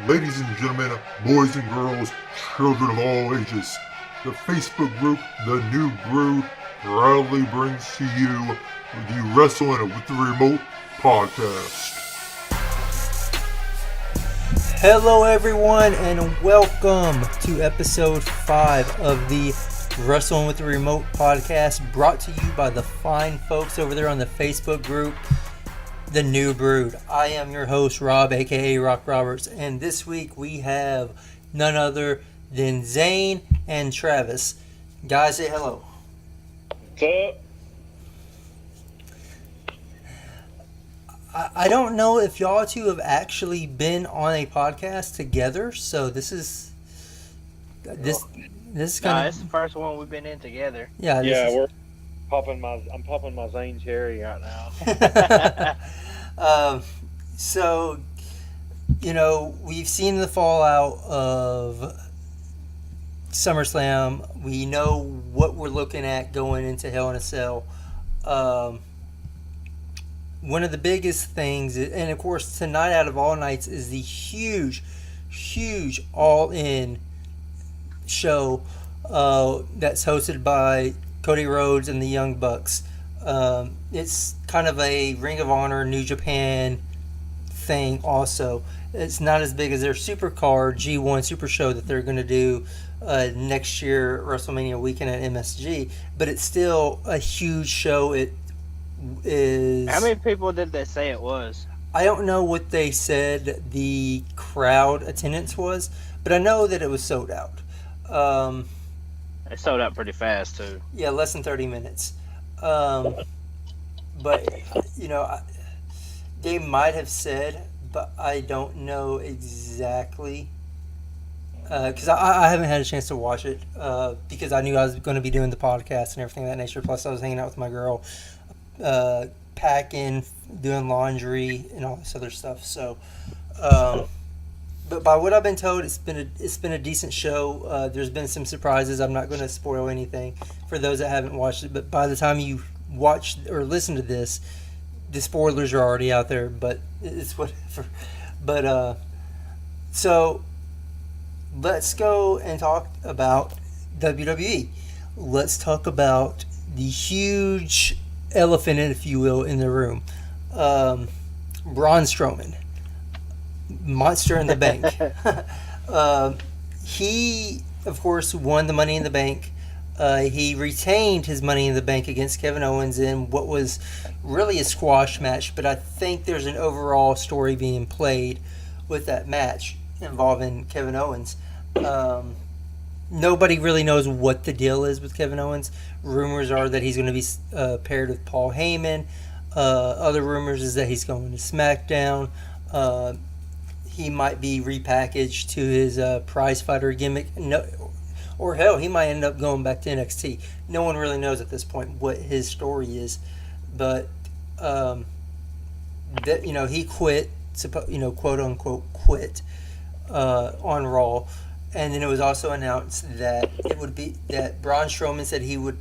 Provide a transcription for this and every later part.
Ladies and gentlemen, boys and girls, children of all ages, the Facebook group, The New Brew, proudly brings to you the Wrestling with the Remote podcast. Hello everyone and welcome to episode 5 of the Wrestling with the Remote podcast, brought to you by the fine folks over there on the Facebook group, The New Brood. I am your host, Rob, aka Rock Roberts, and this week we have none other than Zane and Travis. Guys, say hello. What's up? I don't know if y'all two have actually been on a podcast together, so this is kind of... It's the first one we've been in together. Yeah, I'm popping my Zane cherry right now. So, you know, we've seen the fallout of SummerSlam. We know what we're looking at going into Hell in a Cell. One of the biggest things, and of course tonight out of all nights, is the huge all-in show that's hosted by Cody Rhodes and the Young Bucks. It's kind of a Ring of Honor New Japan thing also. It's not as big as their Supercard G1 Super Show that they're going to do next year, WrestleMania weekend at MSG, but it's still a huge show. It is... How many people did they say it was? I don't know what they said the crowd attendance was, but I know that it was sold out. It sold out pretty fast too. Yeah, less than 30 minutes. But, you know, they might have said, but I don't know exactly. Because I haven't had a chance to watch it because I knew I was going to be doing the podcast and everything of that nature. Plus, I was hanging out with my girl, packing, doing laundry, and all this other stuff. So, but by what I've been told, it's been a decent show. There's been some surprises. I'm not going to spoil anything for those that haven't watched it. But by the time you watch or listen to this, the spoilers are already out there. But it's whatever. But so let's go and talk about WWE. Let's talk about the huge elephant, if you will, in the room. Braun Strowman, Monster in the Bank. He, of course, won the Money in the Bank. He retained his Money in the Bank against Kevin Owens in what was really a squash match, but I think there's an overall story being played with that match involving Kevin Owens. Nobody really knows what the deal is with Kevin Owens. Rumors are that he's going to be paired with Paul Heyman. Other rumors is that he's going to SmackDown. He might be repackaged to his prize fighter gimmick. No, or hell, he might end up going back to NXT. No one really knows at this point what his story is. But, that, you know, he quit, quote unquote quit on Raw. And then it was also announced that that Braun Strowman said he would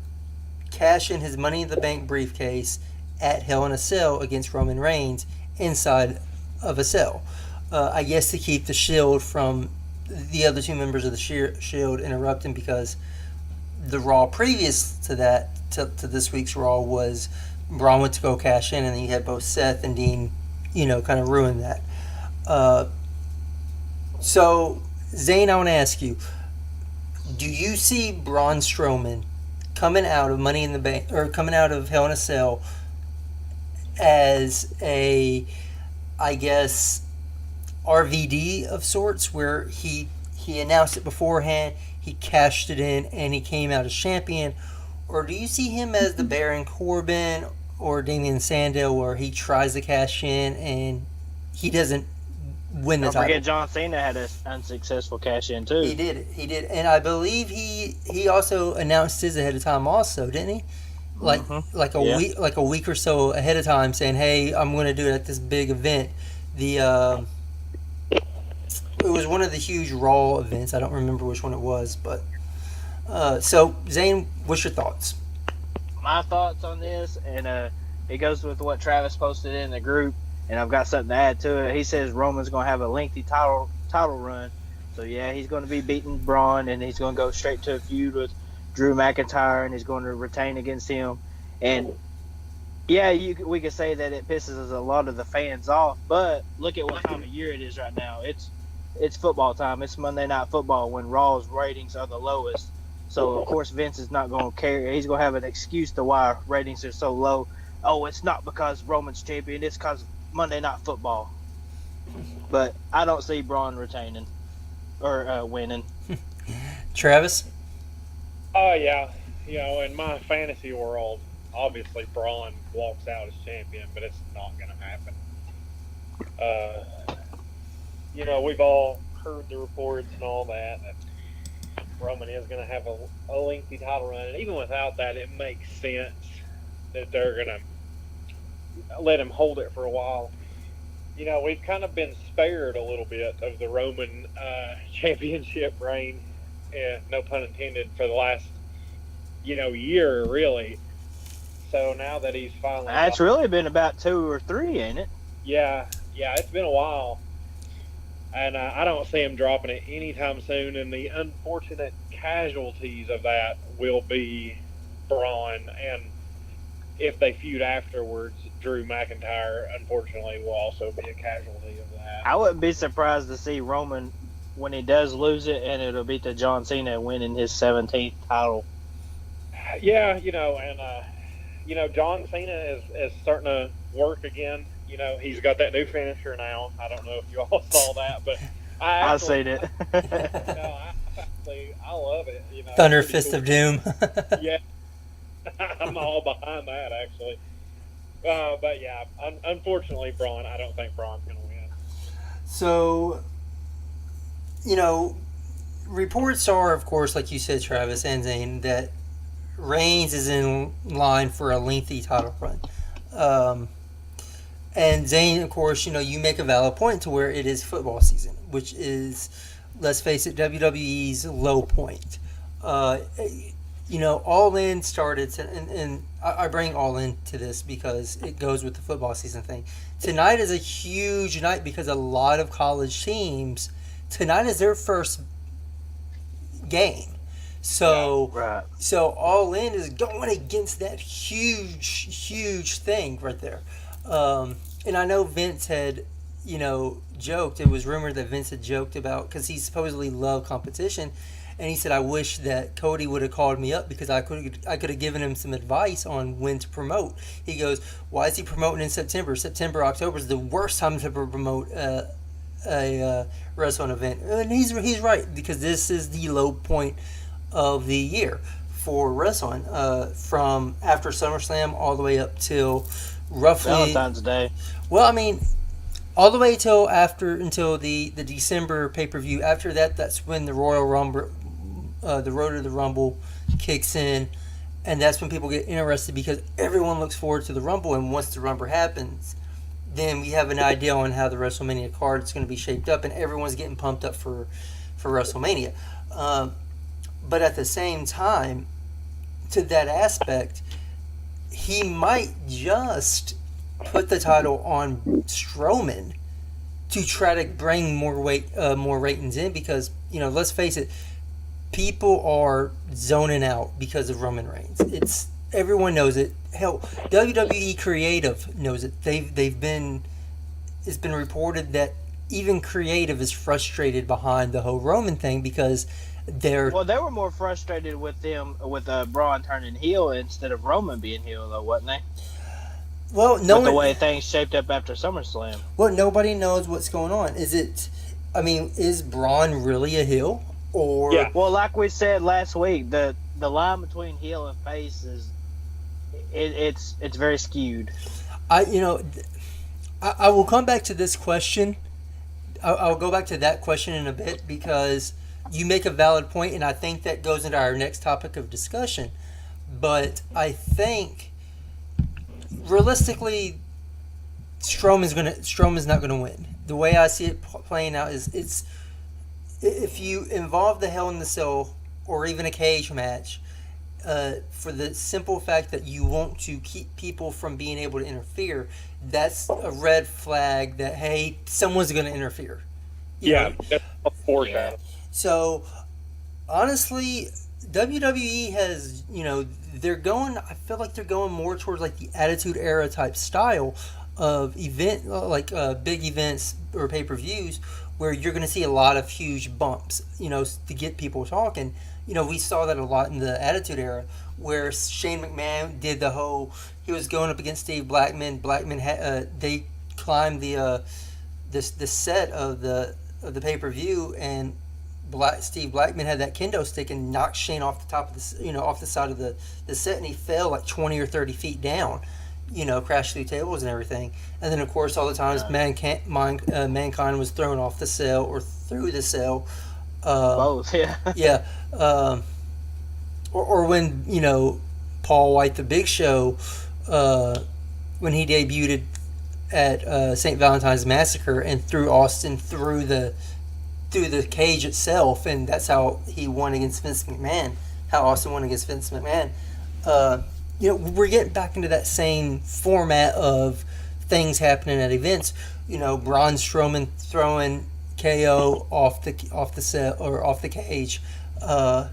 cash in his Money in the Bank briefcase at Hell in a Cell against Roman Reigns inside of a cell. I guess to keep the Shield from the other two members of the Shield interrupting, because the Raw previous to that, to this week's Raw, was Braun went to go cash in, and then you had both Seth and Dean, kind of ruin that. So, Zane, I want to ask you, do you see Braun Strowman coming out of Money in the Bank, or coming out of Hell in a Cell, as a, I guess, RVD of sorts, where he announced it beforehand, he cashed it in, and he came out as champion? Or do you see him as the Baron Corbin or Damian Sandow, where he tries to cash in and he doesn't win the title? Don't forget, John Cena had an unsuccessful cash in too. He did, and I believe he also announced his ahead of time, also, didn't he? Like a week or so ahead of time, saying, "Hey, I'm going to do it at this big event." It was one of the huge Raw events. I don't remember which one it was, but so Zane, what's your thoughts? My thoughts on this, and it goes with what Travis posted in the group, And I've got something to add to it. He says Roman's going to have a lengthy title run. So, yeah, he's going to be beating Braun, and he's going to go straight to a feud with Drew McIntyre, and he's going to retain against him. And, yeah, we could say that it pisses a lot of the fans off, but look at what time of year it is right now. It's football time. It's Monday Night Football when Raw's ratings are the lowest. So, of course, Vince is not going to care. He's going to have an excuse to why ratings are so low. Oh, it's not because Roman's champion. It's because Monday Night Football. But I don't see Braun retaining or winning. Travis? Oh, yeah. In my fantasy world, obviously Braun walks out as champion, but it's not going to happen. We've all heard the reports and all that Roman is going to have a lengthy title run. And even without that, it makes sense that they're going to let him hold it for a while. We've kind of been spared a little bit of the Roman championship reign, no pun intended, for the last, year, really. So now that he's finally... It's really been about 2 or 3, ain't it? Yeah, it's been a while. And I don't see him dropping it anytime soon. And the unfortunate casualties of that will be Braun. And if they feud afterwards, Drew McIntyre, unfortunately, will also be a casualty of that. I wouldn't be surprised to see Roman, when he does lose it, and it'll be to John Cena winning his 17th title. Yeah, John Cena is starting to work again. He's got that new finisher now. I don't know if you all saw that, but I've seen it. I love it. Thunder Fist of Doom. Yeah, I'm all behind that, actually. But yeah, unfortunately, Braun, I don't think Braun's going to win. So, reports are, of course, like you said, Travis and Zane, that Reigns is in line for a lengthy title run. And Zane, of course, you make a valid point to where it is football season, which is, let's face it, WWE's low point. All In started, and I bring All In to this because it goes with the football season thing. Tonight is a huge night because a lot of college teams, tonight is their first game. So, right. So All In is going against that huge thing right there. And I know Vince had, joked. It was rumored that Vince had joked about, because he supposedly loved competition, and he said, "I wish that Cody would have called me up because I could have given him some advice on when to promote." He goes, "Why is he promoting in September? October is the worst time to promote a wrestling event." And he's right, because this is the low point of the year for wrestling, from after SummerSlam all the way up till roughly Valentine's Day. Well, I mean, all the way until the December pay-per-view. After that, that's when the Royal Rumble, the Road to the Rumble, kicks in, and that's when people get interested because everyone looks forward to the Rumble. And once the Rumble happens, then we have an idea on how the WrestleMania card is going to be shaped up, and everyone's getting pumped up for WrestleMania. But at the same time, to that aspect, he might just put the title on Strowman to try to bring more ratings in, because let's face it, people are zoning out because of Roman Reigns. Everyone knows it. Hell, WWE Creative knows it. It's been reported that even Creative is frustrated behind the whole Roman thing because they were more frustrated with Braun turning heel instead of Roman being heel, though, wasn't they? Well, the way things shaped up after SummerSlam. Well, nobody knows what's going on. Is Braun really a heel? Or yeah. Well, like we said last week, the line between heel and face is it's very skewed. I will come back to this question. I'll go back to that question in a bit because you make a valid point, and I think that goes into our next topic of discussion. But I think realistically, Strowman's not gonna win. The way I see it playing out is if you involve the Hell in the Cell or even a cage match, for the simple fact that you want to keep people from being able to interfere, that's a red flag that, hey, someone's going to interfere. You know? that's a foreshadow. So, honestly, WWE has, they're going, I feel like they're going more towards like the Attitude Era type style of event, like big events or pay-per-views, where you're going to see a lot of huge bumps, to get people talking. We saw that a lot in the Attitude Era, where Shane McMahon did the whole, he was going up against Steve Blackman. Blackman they climbed the set of the pay-per-view, and Steve Blackman had that kendo stick and knocked Shane off the top of off the side of the set, and he fell like 20 or 30 feet down, crashed through tables and everything. And then, of course, all the times Mankind was thrown off the cell or through the cell. Both, yeah. Yeah. Or when, Paul White, the Big Show, when he debuted at St. Valentine's Massacre and threw Austin through the cage itself, and that's how he won against Vince McMahon. How Austin won against Vince McMahon. We're getting back into that same format of things happening at events. Braun Strowman throwing KO off the set or off the cage. The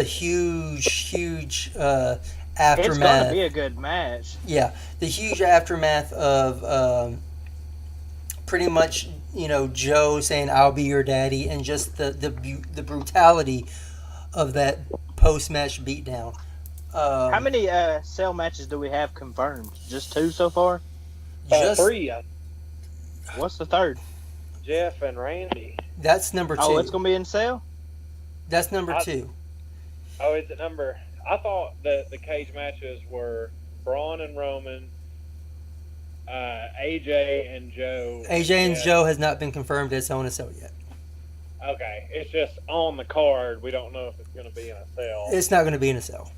huge aftermath. It's going to be a good match. Yeah, the huge aftermath of pretty much, Joe saying "I'll be your daddy," and just the brutality of that post-match beatdown. How many cell matches do we have confirmed? Just 2 so far? Just 3. What's the third? Jeff and Randy. That's number 2. Oh, it's going to be in cell? That's number 2. Oh, is it number? I thought the cage matches were Braun and Roman, AJ and Joe. AJ and Joe has not been confirmed as Hell in a Cell yet. Okay, it's just on the card. We don't know if it's going to be in a cell. It's not going to be in a cell.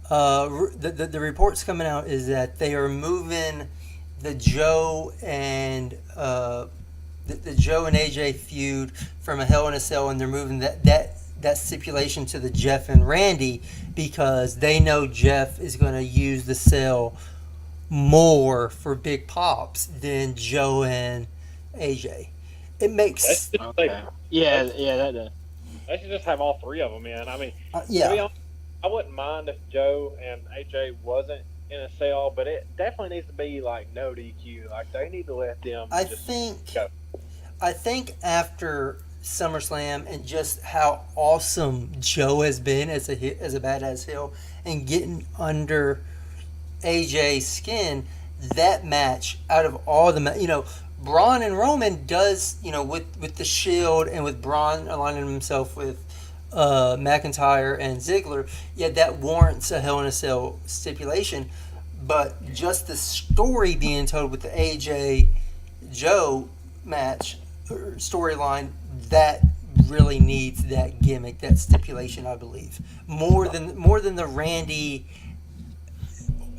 The reports coming out is that they are moving the Joe and the Joe and AJ feud from a Hell in a Cell, and they're moving that stipulation to the Jeff and Randy because they know Jeff is going to use the cell more for big pops than Joe and AJ. It makes okay. Yeah, that does. They should just have all 3 of them in. I mean, yeah. To be honest, I wouldn't mind if Joe and AJ wasn't in a cell, but it definitely needs to be like no DQ. Like they need to let them. I just think go. After SummerSlam and just how awesome Joe has been as a badass heel and getting under AJ's skin, that match out of all the Braun and Roman does with the Shield and with Braun aligning himself with McIntyre and Ziggler, that warrants a Hell in a Cell stipulation. But just the story being told with the AJ Joe match or storyline, that really needs that gimmick, that stipulation, I believe, more than the Randy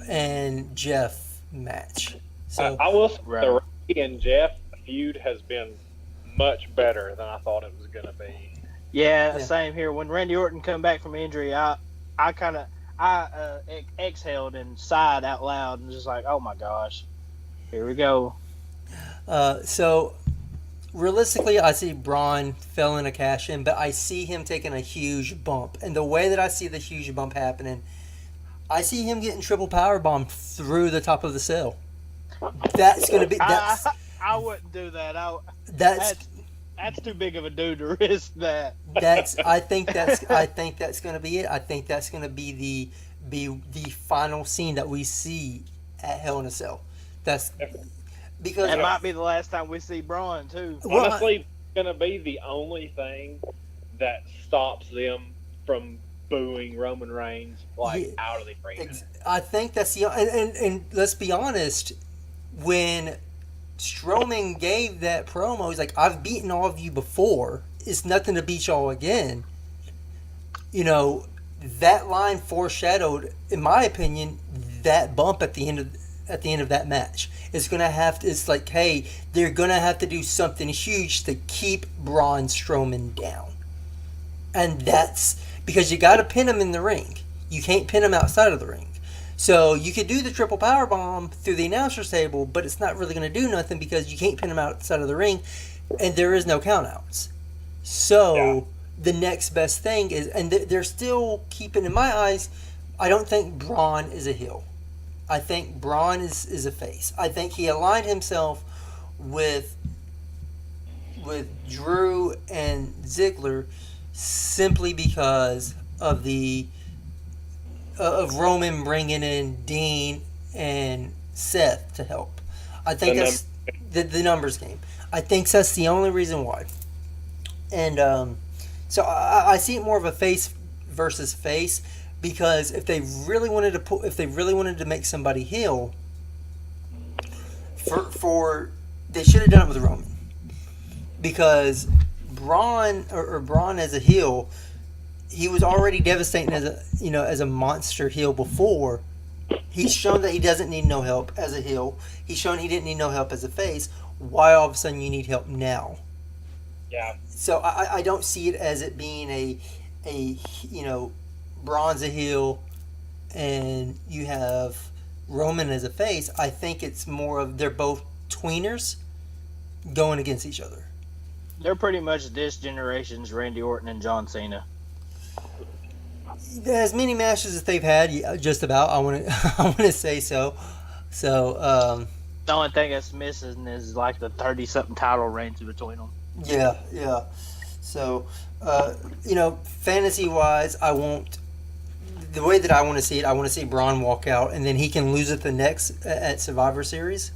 and Jeff match. So I will say the Randy and Jeff feud has been much better than I thought it was going to be. Yeah, same here. When Randy Orton come back from injury, I exhaled and sighed out loud and just like, oh my gosh, here we go. So realistically, I see Braun fell in a cash in, but I see him taking a huge bump. And the way that I see the huge bump happening, I see him getting triple power bombed through the top of the cell. That's gonna be. I wouldn't do that. That's too big of a dude to risk that. I think that's going to be it. I think that's going to be the final scene that we see at Hell in a Cell. That's because it might be the last time we see Braun too. Honestly, it's going to be the only thing that stops them from booing Roman Reigns out of the ring. I think that's the and let's be honest, when Strowman gave that promo, he's like, I've beaten all of you before. It's nothing to beat y'all again. That line foreshadowed, in my opinion, that bump at the end of that match. It's like, hey, they're gonna have to do something huge to keep Braun Strowman down. And that's because you got to pin him in the ring. You can't pin him outside of the ring. So you could do the triple power bomb through the announcer's table, but it's not really going to do nothing because you can't pin him outside of the ring, and there is no countouts. So the next best thing is, and they're still keeping, in my eyes, I don't think Braun is a heel. I think Braun is a face. I think he aligned himself with Drew and Ziggler simply because of of Roman bringing in Dean and Seth to help. I think that's the numbers game. I think that's the only reason why. And so I see it more of a face versus face, because if they really wanted to make somebody heel, they should have done it with Roman, because Braun as a heel, he was already devastating as a monster heel before. He's shown that he doesn't need no help as a heel. He's shown he didn't need no help as a face. Why all of a sudden you need help now? Yeah. So I don't see it as it being a Braun's a heel and you have Roman as a face. I think it's more of they're both tweeners going against each other. They're pretty much this generation's Randy Orton and John Cena. As many matches as they've had, just about. I want to say so. So the only thing that's missing is like the 30-something title reigns between them. Yeah. So fantasy-wise, the way that I want to see it, I want to see Braun walk out, and then he can lose it the next at Survivor Series.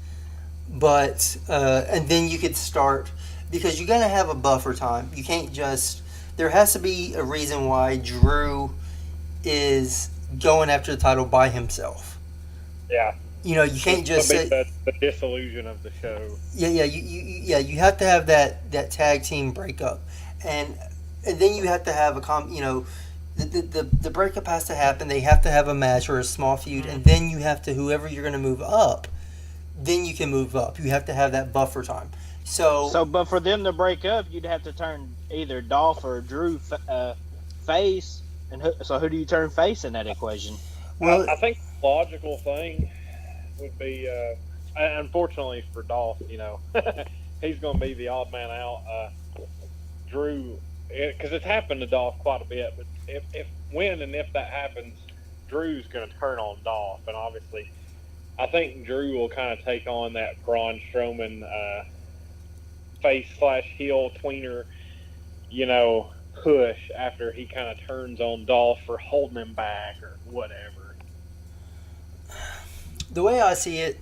But and then you could start, because you're gonna have a buffer time. You can't just. There has to be a reason why Drew is going after the title by himself. Yeah. You can't just say the disillusion of the show. Yeah. You have to have that tag team breakup, and then you have to have the breakup has to happen. They have to have a match or a small feud, and then you have to, whoever you're going to move up, then you can move up. You have to have that buffer time. But for them to break up, you'd have to turn either Dolph or Drew face. And who do you turn face in that equation? Well, I think the logical thing would be, unfortunately for Dolph, he's going to be the odd man out. Drew, because it's happened to Dolph quite a bit, but if that happens, Drew's going to turn on Dolph, and obviously, I think Drew will kind of take on that Braun Strowman face/heel tweener, push after he kind of turns on Dolph for holding him back or whatever. The way I see it,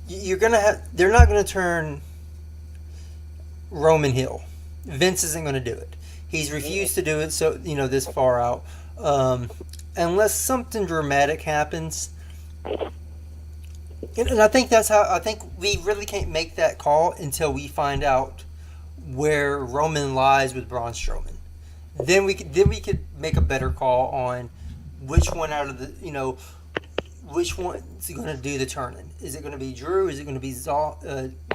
they're not going to turn Roman heel. Vince isn't going to do it. He's refused to do it, so this far out, unless something dramatic happens. And I think I think we really can't make that call until we find out where Roman lies with Braun Strowman. Then we could make a better call on which one out of the which one's going to do the turning. Is it going to be Drew? Is it going to be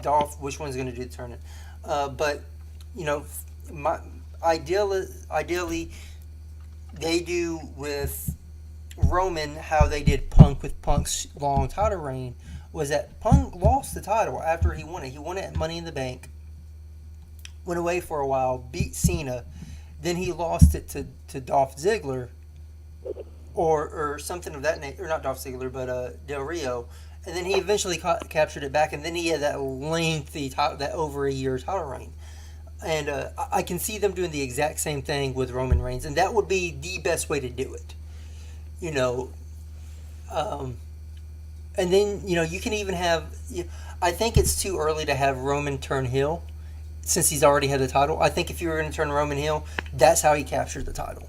Dolph? Which one's going to do the turning? But ideally, they do with Roman how they did Punk with Punk's long title reign. Was that Punk lost the title after he won it? He won it at Money in the Bank. Went away for a while, beat Cena, then he lost it to Dolph Ziggler, or something of that nature, or not Dolph Ziggler, but Del Rio, and then he eventually captured it back, and then he had that lengthy that over a year title reign, and I can see them doing the exact same thing with Roman Reigns, and that would be the best way to do it, and then you can even have. I think it's too early to have Roman turn heel, since he's already had the title. I think if you were going to turn Roman heel, that's how he captured the title.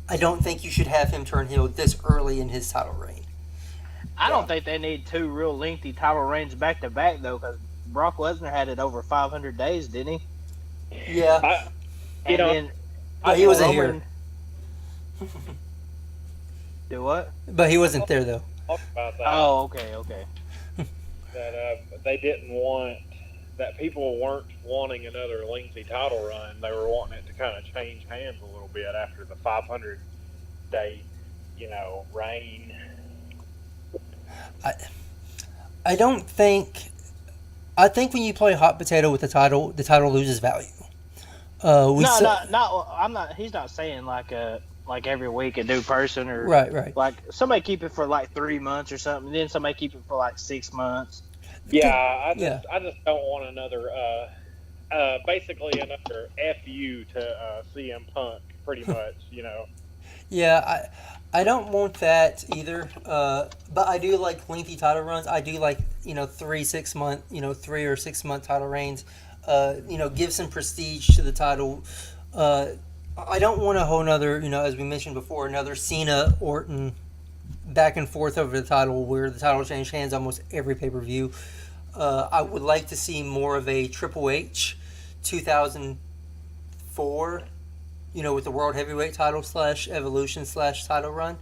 I don't think you should have him turn heel this early in his title reign. I don't think they need two real lengthy title reigns back to back though, because Brock Lesnar had it over 500 days, didn't he? Yeah. But he wasn't here. Do what? But he wasn't there though. Talk about that. Oh, okay. That they didn't want that people weren't wanting another lengthy title run. They were wanting it to kind of change hands a little bit after the 500-day, reign. I don't think. I think when you play hot potato with the title loses value. I'm not. He's not saying like every week a new person or right. Like somebody keep it for like 3 months or something, then somebody keep it for like 6 months. Yeah, I just don't want another, basically another FU to CM Punk, pretty much, Yeah, I don't want that either. But I do like lengthy title runs. I do like 3 or 6 month title reigns. Give some prestige to the title. I don't want a whole nother, as we mentioned before, another Cena Orton back and forth over the title where the title changed hands almost every pay-per-view. I would like to see more of a Triple H 2004, with the World Heavyweight title / Evolution / title run,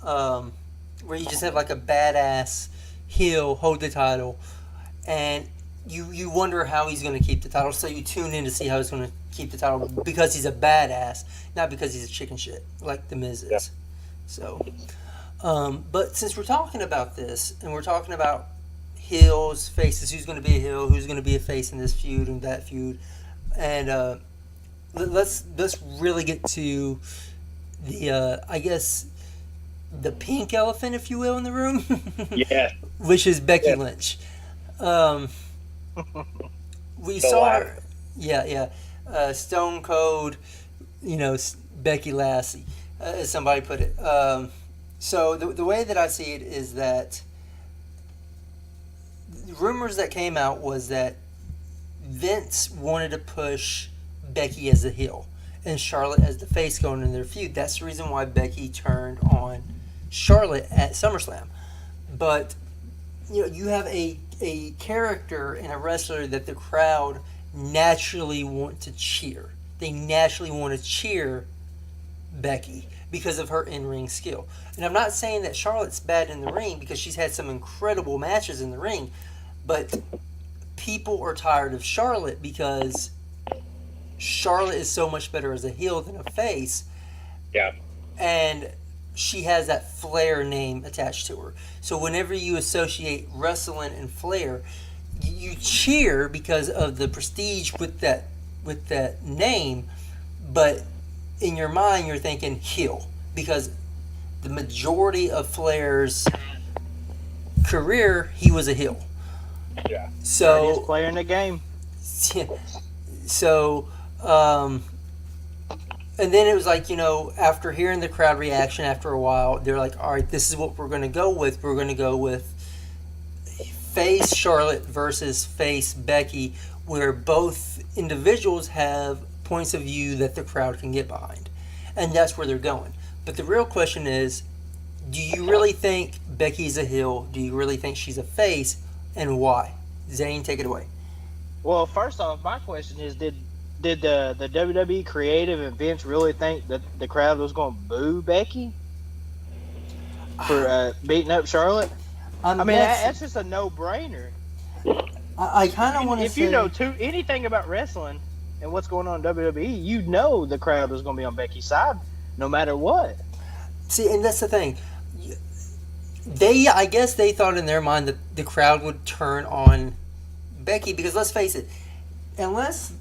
where you just have like a badass heel hold the title, and you wonder how he's going to keep the title, so you tune in to see how he's going to keep the title because he's a badass, not because he's a chicken shit like The Miz is. Yeah. So, but since we're talking about this, and we're talking about heels, faces, who's going to be a heel, who's going to be a face in this feud and that feud, and let's really get to the I guess the pink elephant, if you will, in the room. Yeah. Which is Becky Lynch. We saw her, Stone Cold, Becky Lassie, as somebody put it. So the way that I see it is that the rumors that came out was that Vince wanted to push Becky as the heel and Charlotte as the face going in their feud. That's the reason why Becky turned on Charlotte at SummerSlam. But you have a character and a wrestler that the crowd naturally want to cheer. They naturally want to cheer Becky because of her in-ring skill. And I'm not saying that Charlotte's bad in the ring, because she's had some incredible matches in the ring, but people are tired of Charlotte because Charlotte is so much better as a heel than a face. Yeah. And she has that Flair name attached to her. So whenever you associate wrestling and Flair, you cheer because of the prestige with that name, but in your mind you're thinking heel, because the majority of Flair's career he was a heel. Yeah. So Greatest player in the game. So and then it was like, after hearing the crowd reaction after a while, they're like, all right, this is what we're going to go with. We're going to go with face Charlotte versus face Becky, where both individuals have points of view that the crowd can get behind. And that's where they're going. But the real question is, do you really think Becky's a heel? Do you really think she's a face? And why? Zane, take it away. Well, first off, my question is, did the WWE creative and Vince really think that the crowd was going to boo Becky for beating up Charlotte? That's just a no-brainer. I kind of want to say... If you know anything about wrestling and what's going on in WWE, you know the crowd was going to be on Becky's side no matter what. See, and that's the thing. I guess they thought in their mind that the crowd would turn on Becky, because let's face it, unless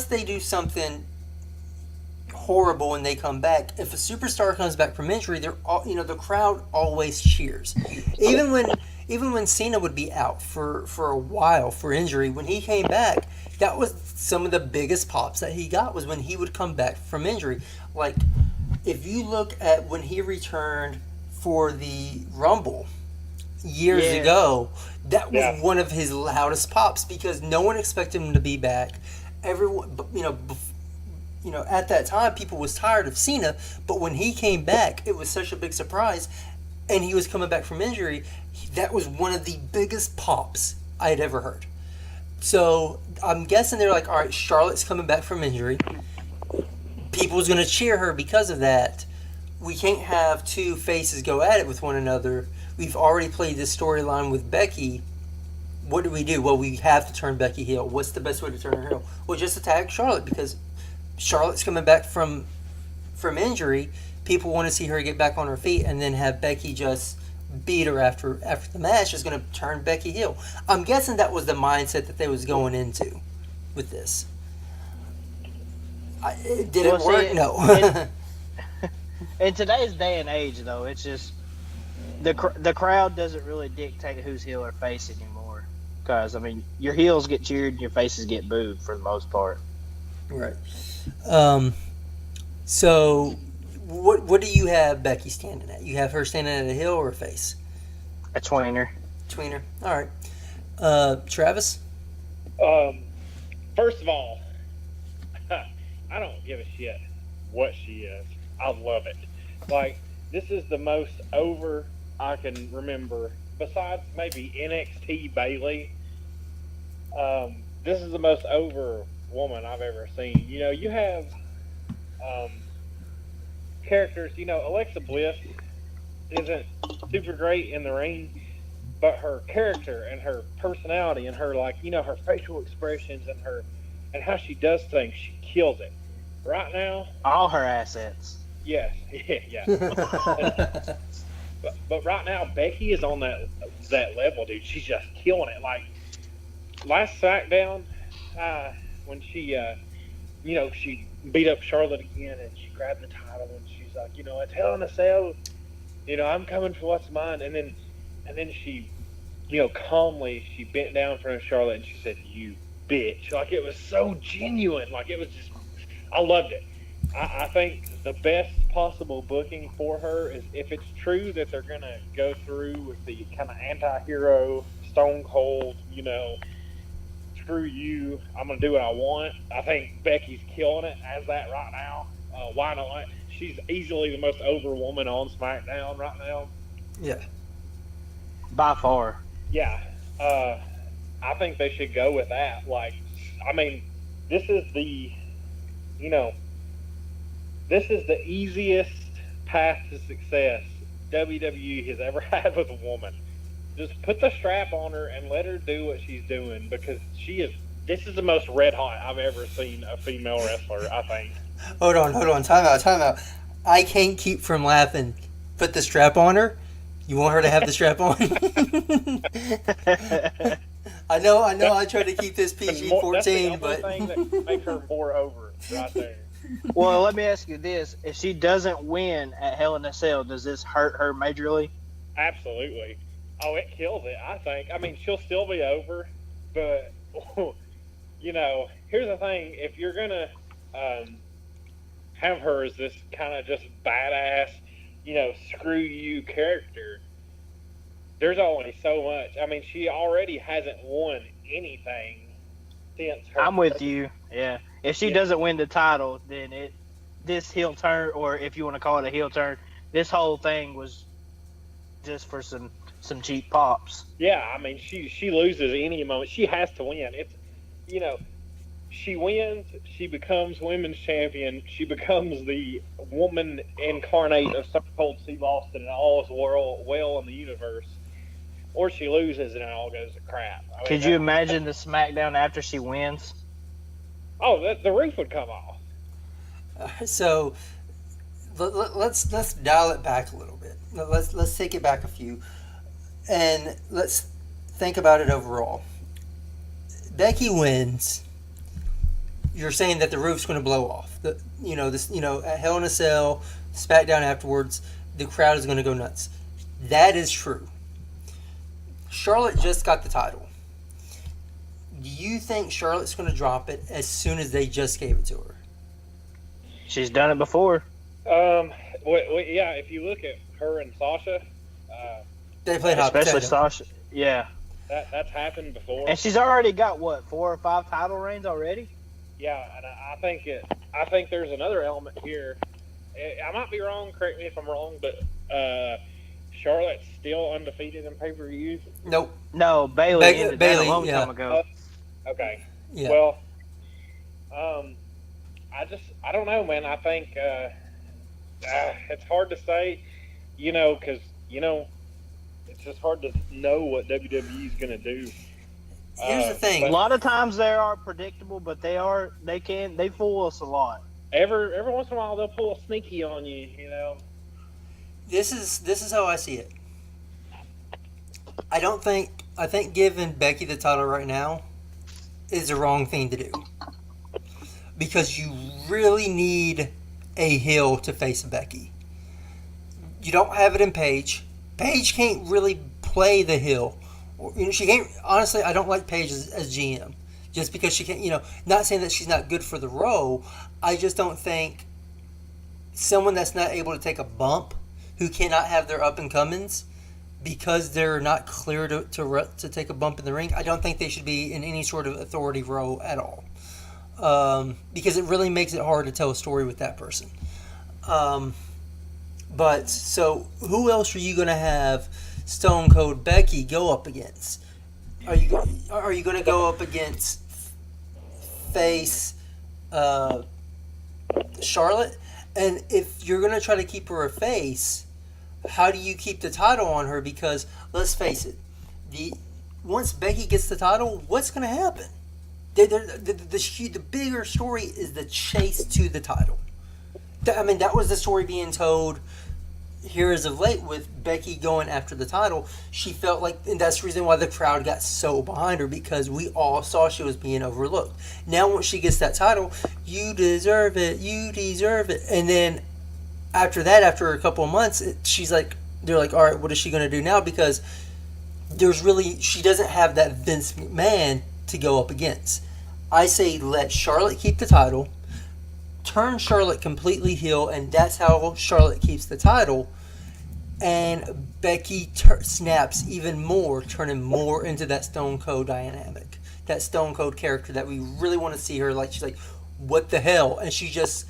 they do something horrible and they come back, if a superstar comes back from injury, the crowd always cheers. Even when Cena would be out for a while for injury, when he came back, that was some of the biggest pops that he got, was when he would come back from injury. Like, if you look at when he returned for the Rumble years ago, that was one of his loudest pops, because no one expected him to be back. Everyone, at that time, people was tired of Cena, but when he came back, it was such a big surprise, and he was coming back from injury. That was one of the biggest pops I had ever heard. So I'm guessing they're like, all right, Charlotte's coming back from injury. People's going to cheer her because of that. We can't have two faces go at it with one another. We've already played this storyline with Becky. what do we do? Well, we have to turn Becky heel. What's the best way to turn her heel? Well, just attack Charlotte because Charlotte's coming back from injury. People want to see her get back on her feet, and then have Becky just beat her after the match is going to turn Becky heel. I'm guessing that was the mindset that they was going into with this. Did it work? No. In today's day and age, though, it's just the crowd doesn't really dictate who's heel or face anymore. Because I mean, your heels get cheered, and your faces get booed for the most part. Right. So, what do you have Becky standing at? You have her standing at a heel or a face? A tweener. Tweener. All right. Travis? First of all, I don't give a shit what she is. I love it. Like, this is the most over I can remember, besides maybe NXT Bailey. This is the most over woman I've ever seen. You know, you have characters, you know, Alexa Bliss isn't super great in the ring, but her character and her personality and her, like, you know, her facial expressions and how she does things, she kills it. Right now, all her assets. Yes, yeah. but right now, Becky is on that level, dude. She's just killing it. Like last SmackDown, when she, you know, she beat up Charlotte again, and she grabbed the title, and she's like, you know, it's Hell in a Cell. You know, I'm coming for what's mine. And then she, you know, calmly she bent down in front of Charlotte and she said, "You bitch." Like, it was so genuine. Like, it was just, I loved it. I think the best possible booking for her is if it's true that they're going to go through with the kind of anti-hero, Stone Cold, you know, screw you, I'm going to do what I want. I think Becky's killing it as that right now. Why not? She's easily the most over woman on SmackDown right now. Yeah. By far. Yeah. I think they should go with that. Like, I mean, this is the, you know, this is the easiest path to success WWE has ever had with a woman. Just put the strap on her and let her do what she's doing, because this is the most red hot I've ever seen a female wrestler, I think. Hold on. Time out. I can't keep from laughing. Put the strap on her? You want her to have the strap on? I know. I tried to keep this PG-14, that's the but thing that makes her more over right there. Well, let me ask you this: if she doesn't win at Hell in a Cell, does this hurt her majorly? Absolutely. Oh, it kills it, I think. I mean, she'll still be over, but you know, here's the thing: if you're gonna have her as this kind of just badass, you know, screw you character, there's only so much. I mean, she already hasn't won anything since her. I'm with you. Yeah. If she doesn't win the title, then this heel turn, or if you want to call it a heel turn, this whole thing was just for some cheap pops. Yeah, I mean, she loses any moment. She has to win. It's, you know, she wins, she becomes women's champion, she becomes the woman incarnate of Stone Cold Steve Austin and all is well in the universe. Or she loses and it all goes to crap. I mean, could you imagine the SmackDown after she wins? Oh, the roof would come off. So let's dial it back a little bit. Let's take it back a few, and let's think about it overall. Becky wins. You're saying that the roof's going to blow off. At Hell in a Cell, SmackDown afterwards, the crowd is going to go nuts. That is true. Charlotte just got the title. Do you think Charlotte's going to drop it as soon as they just gave it to her? She's done it before. Yeah, if you look at her and Sasha, they played hot especially potato. Sasha. Yeah, that's happened before. And she's already got 4 or 5 title reigns already. Yeah, and I think there's another element here. I might be wrong. Correct me if I'm wrong, but Charlotte's still undefeated in pay-per-views. Nope. No, Bailey ended that a long time ago. Okay. Yeah. Well, I don't know, man. I think it's hard to say, because it's just hard to know what WWE is going to do. Here's the A thing. lot of times they are predictable, but they fool us a lot. Every once in a while they'll pull a sneaky on you, you know. This is how I see it. I think giving Becky the title right now is the wrong thing to do. Because you really need a heel to face Becky. You don't have it in Paige. Paige can't really play the heel. She can't. Honestly, I don't like Paige as GM, just because she can't. Not saying that she's not good for the role. I just don't think someone that's not able to take a bump, who cannot have their up and comings, because they're not clear to take a bump in the ring. I don't think they should be in any sort of authority role at all. Because it really makes it hard to tell a story with that person. But so who else are you going to have Stone Cold Becky go up against? Are you going to go up against face Charlotte? And if you're going to try to keep her a face, how do you keep the title on her? Because let's face it, once Becky gets the title, what's going to happen? The bigger story is the chase to the title. I mean, that was the story being told here as of late with Becky going after the title. She felt like, and that's the reason why the crowd got so behind her, because we all saw she was being overlooked. Now once she gets that title, you deserve it, and then after that, after a couple of months, they're like, all right, what is she going to do now? Because she doesn't have that Vince McMahon to go up against. I say let Charlotte keep the title, turn Charlotte completely heel, and that's how Charlotte keeps the title. And Becky snaps even more, turning more into that Stone Cold dynamic, that Stone Cold character that we really want to see her. Like, she's like, what the hell? And she just,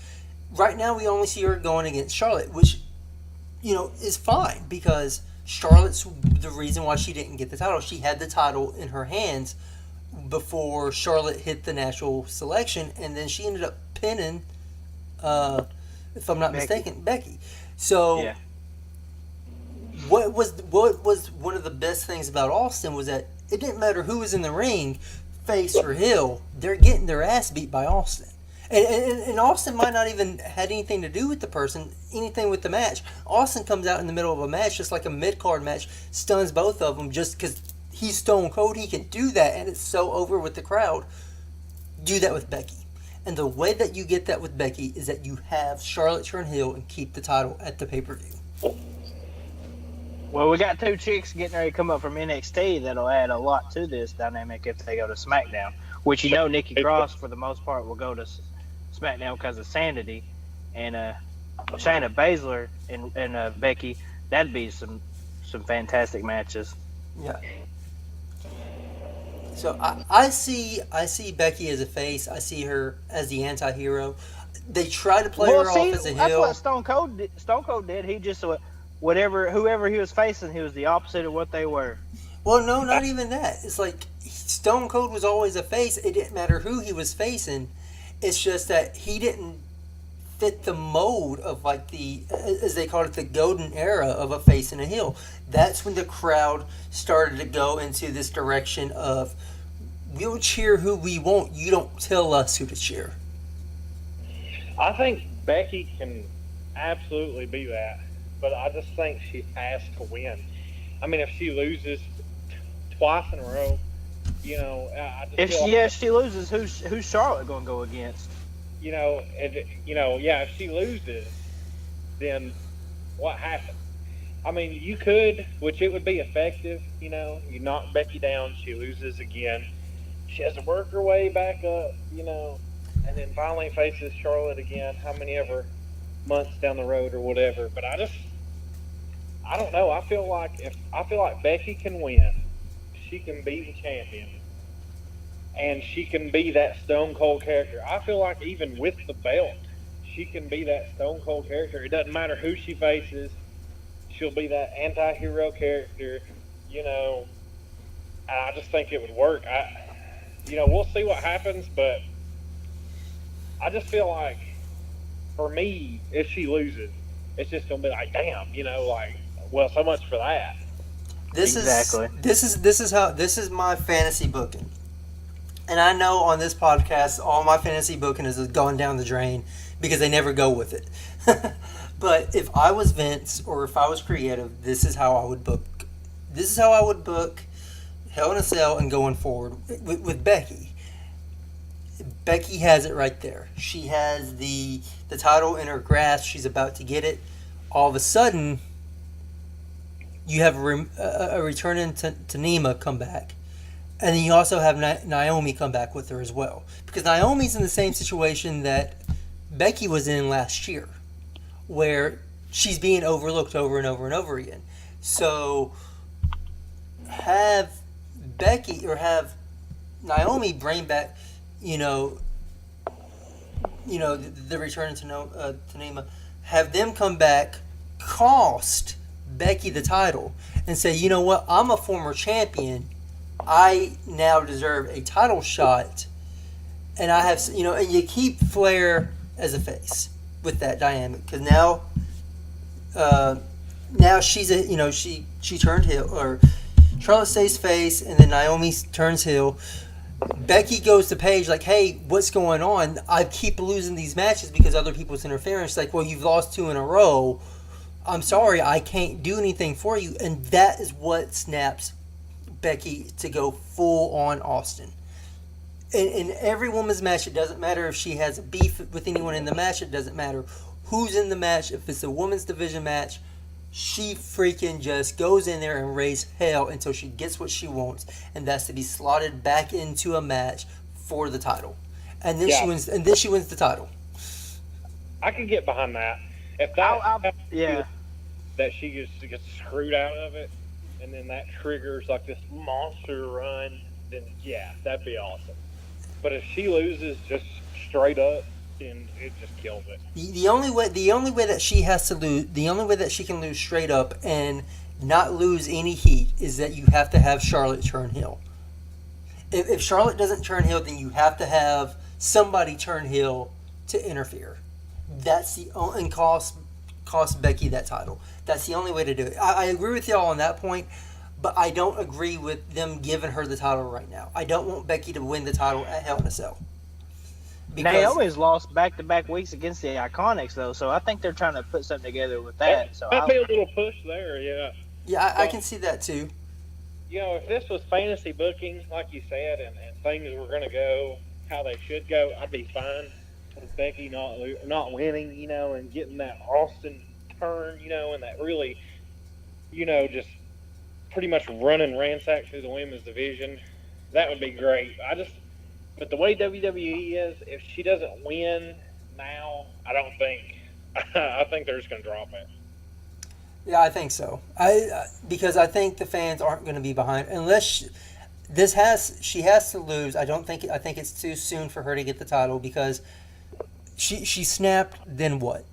right now we only see her going against Charlotte, which, is fine, because Charlotte's the reason why she didn't get the title. She had the title in her hands before Charlotte hit the natural selection, and then she ended up pinning, if I'm not mistaken, Becky. So, yeah. What was one of the best things about Austin was that it didn't matter who was in the ring, face or heel, they're getting their ass beat by Austin. And Austin might not even had anything to do with the person, anything with the match. Austin comes out in the middle of a match, just like a mid-card match, stuns both of them just because he's Stone Cold. He can do that, and it's so over with the crowd. Do that with Becky. And the way that you get that with Becky is that you have Charlotte turn heel and keep the title at the pay-per-view. Well, we got two chicks getting ready to come up from NXT that'll add a lot to this dynamic if they go to SmackDown, which Nikki Cross, for the most part, will go to SmackDown because of Sanity. And Shayna Baszler and Becky, that'd be some fantastic matches. Yeah. So I see Becky as a face. I see her as the anti-hero. They try to play her off as a heel. That's what Stone Cold did. He just whoever he was facing, he was the opposite of what they were. Well, no, not even that. It's like Stone Cold was always a face. It didn't matter who he was facing. It's just that he didn't fit the mold of like as they called it, the golden era of a face and a heel. That's when the crowd started to go into this direction of, we'll cheer who we want. You don't tell us who to cheer. I think Becky can absolutely be that, but I just think she has to win. I mean, if she loses twice in a row, if she loses, who's Charlotte going to go against? If she loses, then what happens? I mean, you could, which it would be effective. You knock Becky down, she loses again. She has to work her way back up, and then finally faces Charlotte again. How many ever months down the road or whatever? But I don't know. I feel like Becky can win. She can be the champion, and she can be that Stone Cold character. I feel like even with the belt, she can be that Stone Cold character. It doesn't matter who she faces. She'll be that anti-hero character, I just think it would work. We'll see what happens, but I just feel like, for me, if she loses, it's just going to be like, damn, so much for that. Exactly. This is my fantasy booking. And I know on this podcast, all my fantasy booking is going down the drain because they never go with it. But if I was Vince or if I was creative, this is how I would book. This is how I would book Hell in a Cell and going forward with Becky. Becky has it right there. She has the title in her grasp. She's about to get it. All of a sudden, you have a returning Tanema come back. And then you also have Naomi come back with her as well. Because Naomi's in the same situation that Becky was in last year, where she's being overlooked over and over and over again. So have Becky or have Naomi bring back, the return to Tanema. Have them come back, cost Becky the title, and say, you know what, I'm a former champion. I now deserve a title shot, and I have, and you keep Flair as a face with that dynamic because now she's she turned heel, or Charlotte stays face, and then Naomi turns heel. Becky goes to Paige like, hey, what's going on? I keep losing these matches because other people's interference. She's like, well, you've lost 2 in a row. I'm sorry, I can't do anything for you, and that is what snaps Becky to go full on Austin. In every woman's match, it doesn't matter if she has a beef with anyone in the match. It doesn't matter who's in the match. If it's a women's division match, she freaking just goes in there and raise hell until she gets what she wants, and that's to be slotted back into a match for the title. And then she wins. And then she wins the title. I can get behind that. If that she gets screwed out of it, and then that triggers like this monster run, then yeah, that'd be awesome. But if she loses just straight up, then it just kills it. The only way that she has to lose, the only way that she can lose straight up and not lose any heat is that you have to have Charlotte turn heel. If Charlotte doesn't turn heel, then you have to have somebody turn heel to interfere. That's the only, and cost Becky that title. That's the only way to do it. I agree with y'all on that point, but I don't agree with them giving her the title right now. I don't want Becky to win the title at Hell in a Cell. Naomi's lost back-to-back weeks against the Iconics, though, so I think they're trying to put something together with that. So might be a little push there, yeah. Yeah, I can see that too. If this was fantasy booking, like you said, and things were going to go how they should go, I'd be fine with Becky not winning, and getting that Austin turn, and that really, just pretty much running ransack through the women's division. That would be great. But the way WWE is, if she doesn't win now, I think they're just going to drop it. Yeah, I think so. Because I think the fans aren't going to be behind unless she has to lose. I think it's too soon for her to get the title because she snapped. Then what?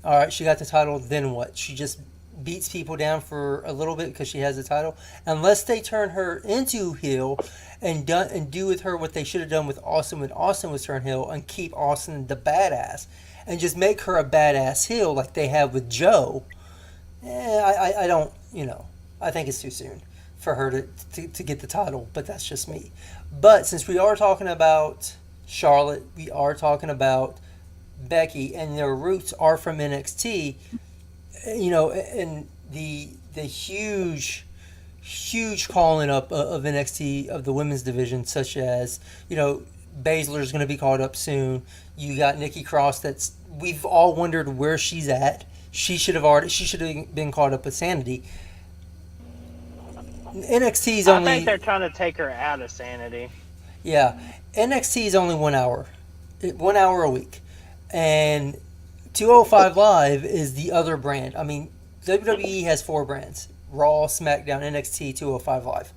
All right, she got the title. Then what? She just beats people down for a little bit because she has the title. Unless they turn her into heel and do with her what they should have done with Austin when Austin was turned heel and keep Austin the badass and just make her a badass heel like they have with Joe. I don't, I think it's too soon for her to get the title, but that's just me. But since we are talking about Charlotte, we are talking about Becky, and their roots are from NXT, and the huge calling up of NXT of the women's division, such as, Baszler's going to be called up soon. You got Nikki Cross. We've all wondered where she's at. She should have been called up with Sanity. NXT's only. I think they're trying to take her out of Sanity. Yeah, NXT is only 1 hour, 1 hour a week, and 205 Live is the other brand. I mean, WWE has 4 brands: Raw, SmackDown, NXT, 205 Live.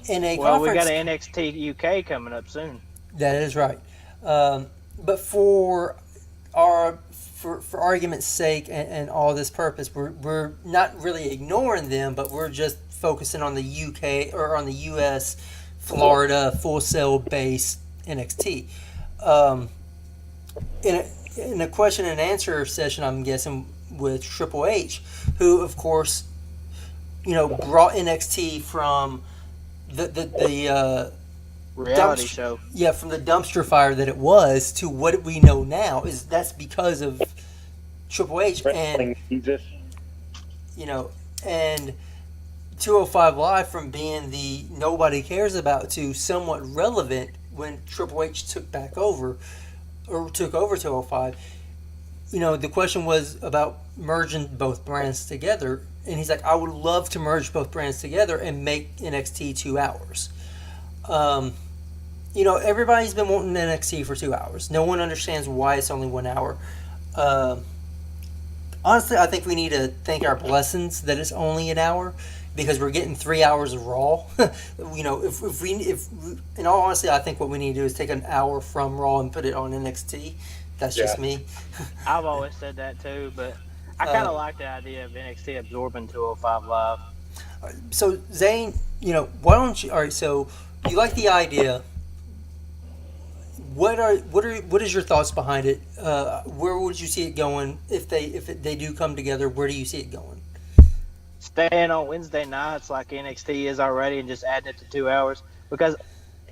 We got an NXT UK coming up soon. That is right. But for argument's sake and all this purpose, we're not really ignoring them, but we're just focusing on the UK or on the US, Florida, Full Sail based NXT. In a question and answer session, I'm guessing with Triple H, who of course brought NXT from the Reality dumpster, show. yeah, from the dumpster fire that it was to what we know now that's because of Triple H and Wrestling Jesus. and 205 Live from being the nobody cares about to somewhat relevant when Triple H took over 205. The question was about merging both brands together, and he's like, I would love to merge both brands together and make NXT 2 hours. Everybody's been wanting NXT for 2 hours. No one understands why it's only 1 hour. Honestly, I think we need to thank our blessings that it's only an hour, because we're getting 3 hours of Raw. If in all honesty, I think what we need to do is take an hour from Raw and put it on NXT. That's just me. I've always said that too, but I kind of like the idea of NXT absorbing 205 Live. So Zane, why don't you? All right, so you like the idea. What is your thoughts behind it? Where would you see it going if they do come together? Where do you see it going? Staying on Wednesday nights like NXT is already, and just adding it to 2 hours, because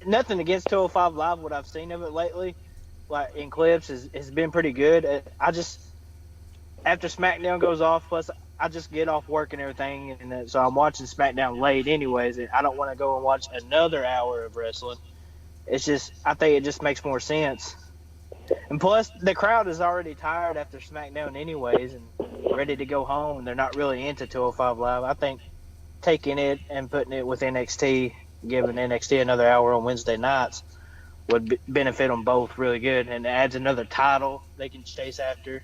nothing against 205 Live, what I've seen of it lately, like in clips, has been pretty good. I just, after SmackDown goes off, plus I just get off work and everything, and so I'm watching SmackDown late anyways, and I don't want to go and watch another hour of wrestling. It's just, I think it just makes more sense. And plus, the crowd is already tired after SmackDown anyways and ready to go home, and they're not really into 205 Live. I think taking it and putting it with NXT, giving NXT another hour on Wednesday nights, would benefit them both really good, and adds another title they can chase after.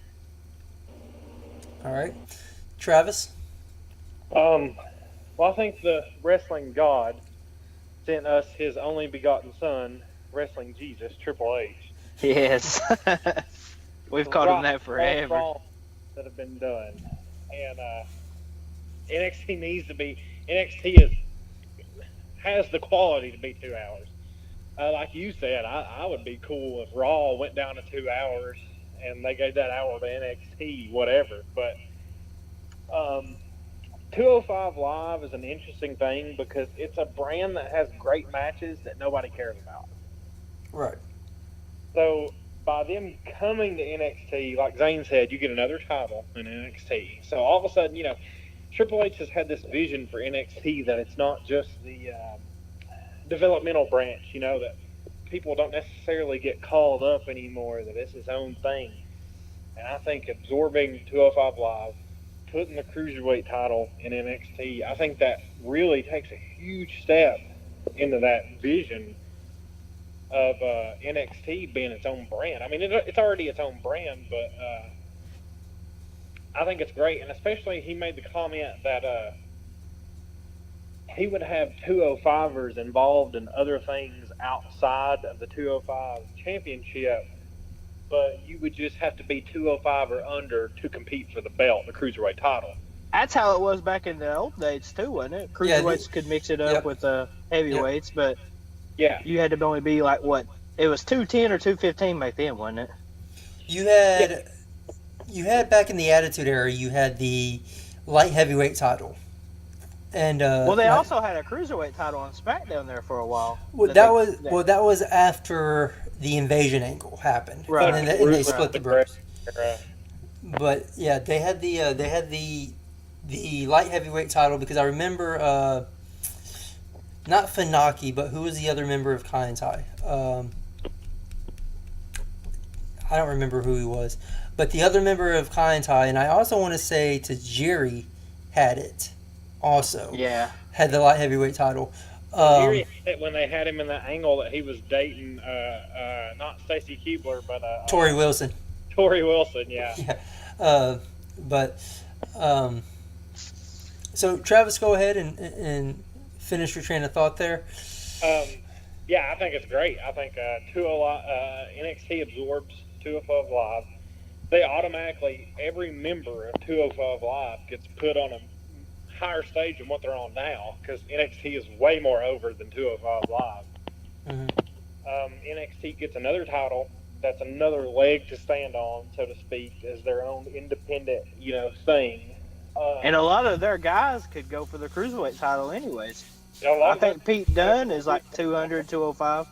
All right. Travis? Well, I think the wrestling god sent us his only begotten son, wrestling Jesus, Triple H. Yes. We've called him that forever. Wrongs that have been done. And NXT needs to be, has the quality to be 2 hours. Like you said, I would be cool if Raw went down to 2 hours and they gave that hour to NXT, whatever. But 205 Live is an interesting thing because it's a brand that has great matches that nobody cares about. Right. So by them coming to NXT, like Zane said, you get another title in NXT. So all of a sudden, Triple H has had this vision for NXT that it's not just the developmental branch, that people don't necessarily get called up anymore, that it's his own thing. And I think absorbing 205 Live, putting the Cruiserweight title in NXT, I think that really takes a huge step into that vision of NXT being its own brand. I mean, it's already its own brand, but I think it's great. And especially he made the comment that he would have 205ers involved in other things outside of the 205 championship, but you would just have to be 205 or under to compete for the belt, the Cruiserweight title. That's how it was back in the old days too, wasn't it? Cruiserweights could mix it up with heavyweights, but you had to only be like, what? It was 210 or 215 back then, wasn't it? You had back in the Attitude Era, you had the light heavyweight title. And they also had a Cruiserweight title on SmackDown there for a while. That was after the Invasion angle happened. Right. And then they split the belts. But yeah, they had the light heavyweight title, because I remember not Funaki, but who was the other member of Kai and Tai? I don't remember who he was, but the other member of Kai and Tai, and I also want to say Tajiri had it also. Yeah, had the light heavyweight title. Tajiri had it when they had him in the angle that he was dating not Stacy Keibler, but Tori Wilson. Tori Wilson, yeah. So Travis, go ahead and finish your train of thought there. Yeah, I think it's great. I think NXT absorbs 205 Live. They automatically, every member of 205 Live gets put on a higher stage than what they're on now, because NXT is way more over than 205 Live. Mm-hmm. NXT gets another title. That's another leg to stand on, so to speak, as their own independent, thing. And a lot of their guys could go for the cruiserweight title anyways. A lot I of think Pete Dunne is like 200, 205.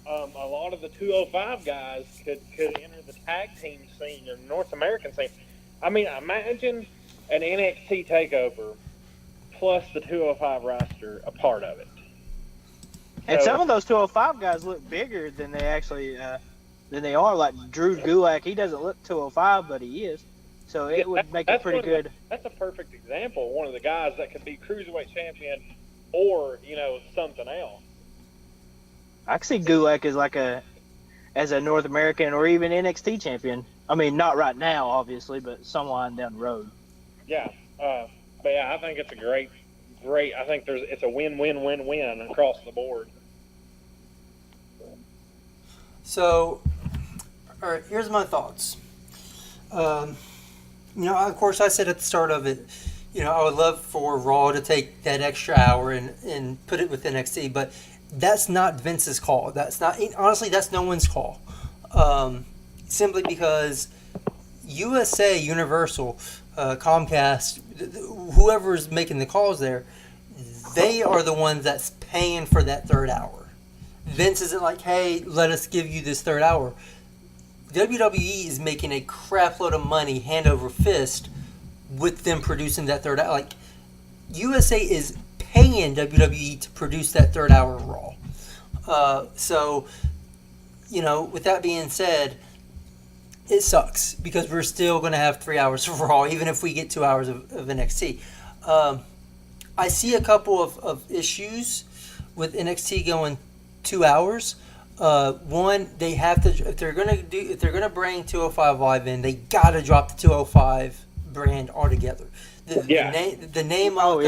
a lot of the 205 guys could enter the tag team scene or North American scene. I mean, imagine an NXT takeover plus the 205 roster a part of it. And So- some of those 205 guys look bigger than they actually than they are. Like Drew Gulak, he doesn't look 205, but he is. So it would make it pretty good. That's a perfect example. One of the guys that could be cruiserweight champion, or something else. I can see Gulak as a North American or even NXT champion. I mean, not right now, obviously, but someone down the road. Yeah, but yeah, I think it's a great. I think it's a win-win-win-win across the board. So, all right, here's my thoughts. Of course, I said at the start of it, I would love for Raw to take that extra hour and put it with NXT, but that's not Vince's call. That's no one's call. Simply because USA, Universal, Comcast, whoever's making the calls there, they are the ones that's paying for that third hour. Vince isn't like, hey, let us give you this third hour. WWE is making a crap load of money hand over fist with them producing that third hour. Like, USA is paying WWE to produce that third hour of Raw. So, with that being said, it sucks because we're still going to have 3 hours of Raw, even if we get 2 hours of NXT. I see a couple of issues with NXT going 2 hours. One, they have to, if they're gonna bring 205 Live in, they gotta drop the 205 brand altogether. The name of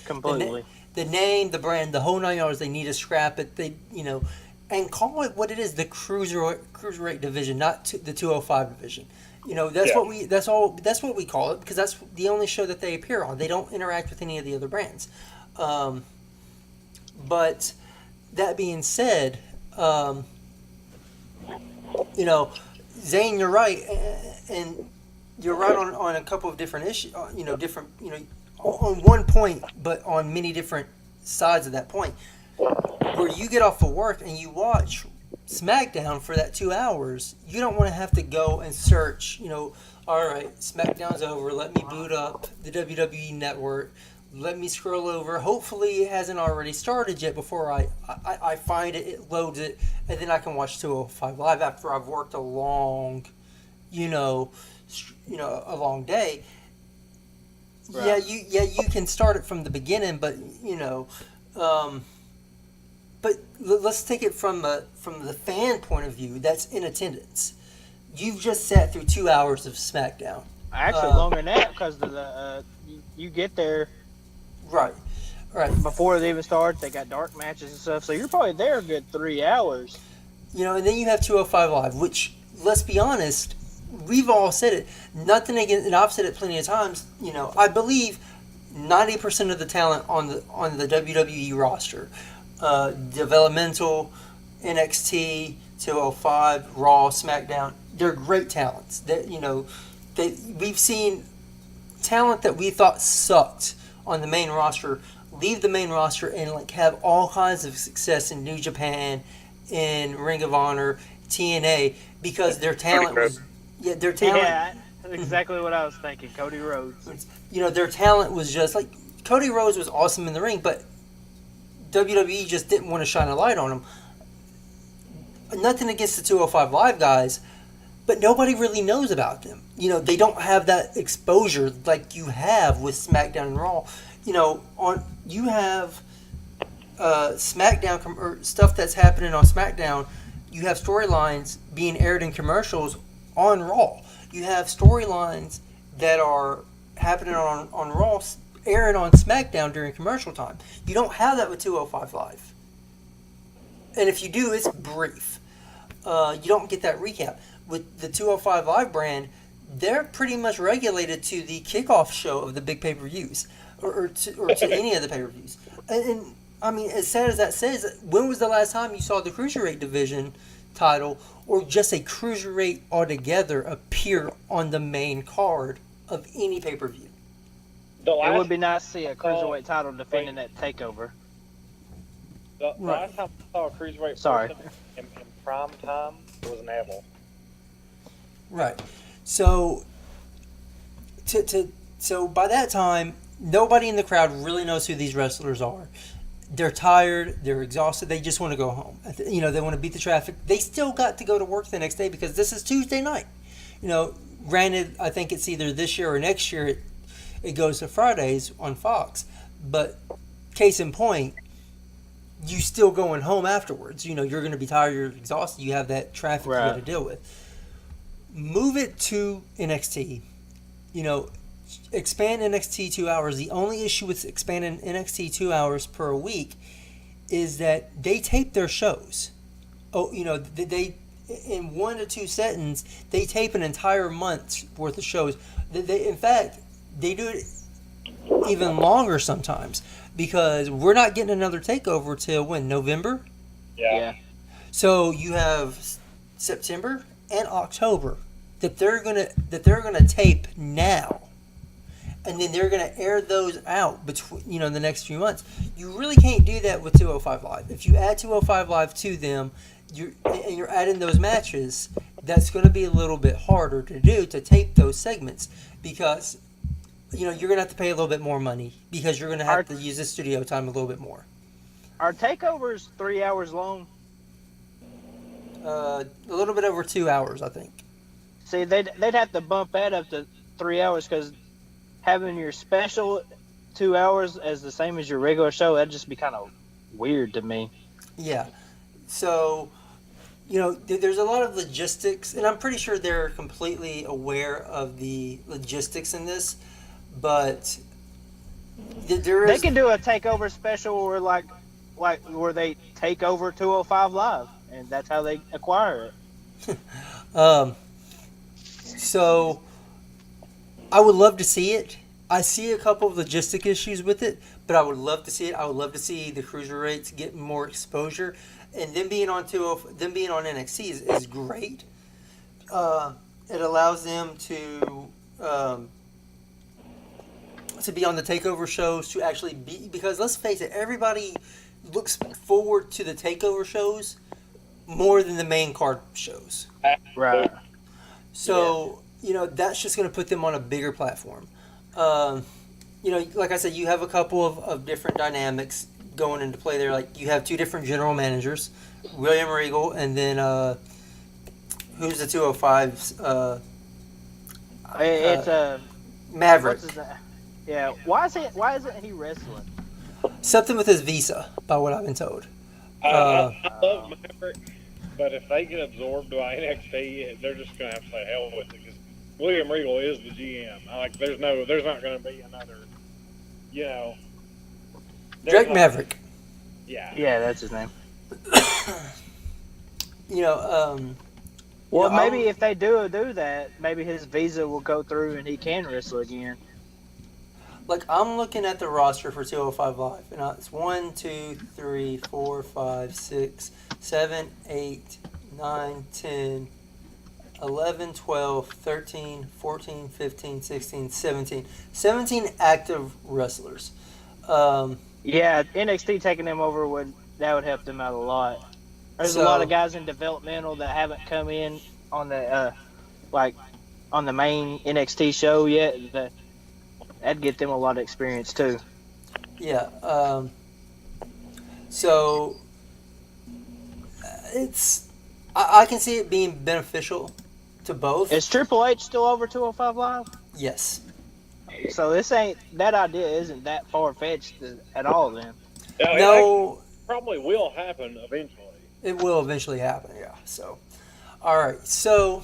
completely. The name, the brand, the whole 9 yards. They need to scrap it. And call it what it is: the cruiserweight division, not the 205 division. That's what we call it, because that's the only show that they appear on. They don't interact with any of the other brands. But that being said, Zane, you're right, and you're right on a couple of different issues. On one point, but on many different sides of that point, where you get off of work and you watch SmackDown for that 2 hours, you don't want to have to go and search. All right, SmackDown's over. Let me boot up the WWE Network. Let me scroll over. Hopefully it hasn't already started yet before I find it, it loads it, and then I can watch 205 Live after I've worked a long, a long day. Right. You can start it from the beginning, but but let's take it from the fan point of view that's in attendance. You've just sat through 2 hours of SmackDown. Actually, longer than that, because you get there. Right. Before they even start, they got dark matches and stuff, so you're probably there a good 3 hours. And then you have 205 Live, which, let's be honest, we've all said it. Nothing against, and I've said it plenty of times. I believe 90% of the talent on the WWE roster, developmental, NXT, 205, Raw, SmackDown, they're great talents. We've seen talent that we thought sucked on the main roster leave the main roster and have all kinds of success in New Japan, in Ring of Honor, TNA, because their talent was that's exactly what I was thinking. Cody Rhodes. Their talent was just like Cody Rhodes was awesome in the ring, but WWE just didn't want to shine a light on him. Nothing against the 205 Live guys, but nobody really knows about them. They don't have that exposure like you have with SmackDown and Raw. You have SmackDown or stuff that's happening on SmackDown. You have storylines being aired in commercials on Raw. You have storylines that are happening on Raw airing on SmackDown during commercial time. You don't have that with 205 Live. And if you do, it's brief. You don't get that recap. With the 205 Live brand, they're pretty much regulated to the kickoff show of the big pay-per-views, or to any of the pay-per-views. And I mean, as sad as that says, when was the last time you saw the Cruiserweight division title, or just a Cruiserweight altogether, appear on the main card of any pay-per-view? The It last, would be nice to see a cruiserweight title defending that takeover. the Right. last time I saw a cruiserweight Sorry. person in prime time was Neville. Right. So, so by that time, nobody in the crowd really knows who these wrestlers are. They're tired. They're exhausted. They just want to go home. You know, they want to beat the traffic. They still got to go to work the next day because this is Tuesday night. You know, granted, I think it's either this year or next year it goes to Fridays on Fox. But case in point, you still going home afterwards. You know, you're going to be tired. You're exhausted. You have that traffic you got to deal with. Move it to NXT. You know, expand NXT 2 hours. The only issue with expanding NXT 2 hours per week is that they tape their shows. Oh, you know, they in 1 to 2 settings they tape an entire month's worth of shows. In fact, they do it even longer sometimes because we're not getting another takeover till when? November? Yeah. So you have September and October that they're gonna tape now, and then they're gonna air those out between the next few months. You really can't do that with 205 Live. If you add 205 Live to them, you're adding those matches. That's going to be a little bit harder to do to tape those segments because you're going to have to pay a little bit more money because you're going to have to use the studio time a little bit more. Are takeovers 3 hours long? A little bit over 2 hours, I think. See, they'd have to bump that up to 3 hours because having your special 2 hours as the same as your regular show, that'd just be kind of weird to me. Yeah. So, there's a lot of logistics, and I'm pretty sure they're completely aware of the logistics in this, but there is... They can do a takeover special where like where they take over 205 Live, and that's how they acquire it. So, I would love to see it. I see a couple of logistic issues with it, but I would love to see it. I would love to see the cruiserweights get more exposure, and them being on NXT is great. It allows them to be on the takeover shows, to actually be, because let's face it, everybody looks forward to the takeover shows more than the main card shows. Right. So, that's just going to put them on a bigger platform. Like I said, you have a couple of different dynamics going into play there. Like, you have two different general managers, William Regal, and then, who's the 205's? It's Maverick. What's his name? Yeah. Why isn't he wrestling? Something with his visa, by what I've been told. I love Maverick, but if they get absorbed by NXT, they're just going to have to say hell with it because William Regal is the GM. There's not going to be another, Drake Maverick. Yeah. Yeah, that's his name. Well, maybe if they do that, maybe his visa will go through and he can wrestle again. Like, I'm looking at the roster for 205 Live, and it's 1, 2, 3, 4, 5, 6, 7, 8, 9, 10, 11, 12, 13, 14, 15, 16, 17. 17 active wrestlers. Yeah, NXT taking them over would help them out a lot. There's a lot of guys in developmental that haven't come in on the on the main NXT show yet. That'd get them a lot of experience too. Yeah. So it's I can see it being beneficial to both. Is Triple H still over 205 Live? Yes. So that idea isn't that far fetched at all then. No. It probably will happen eventually. It will eventually happen, yeah. So, all right. So,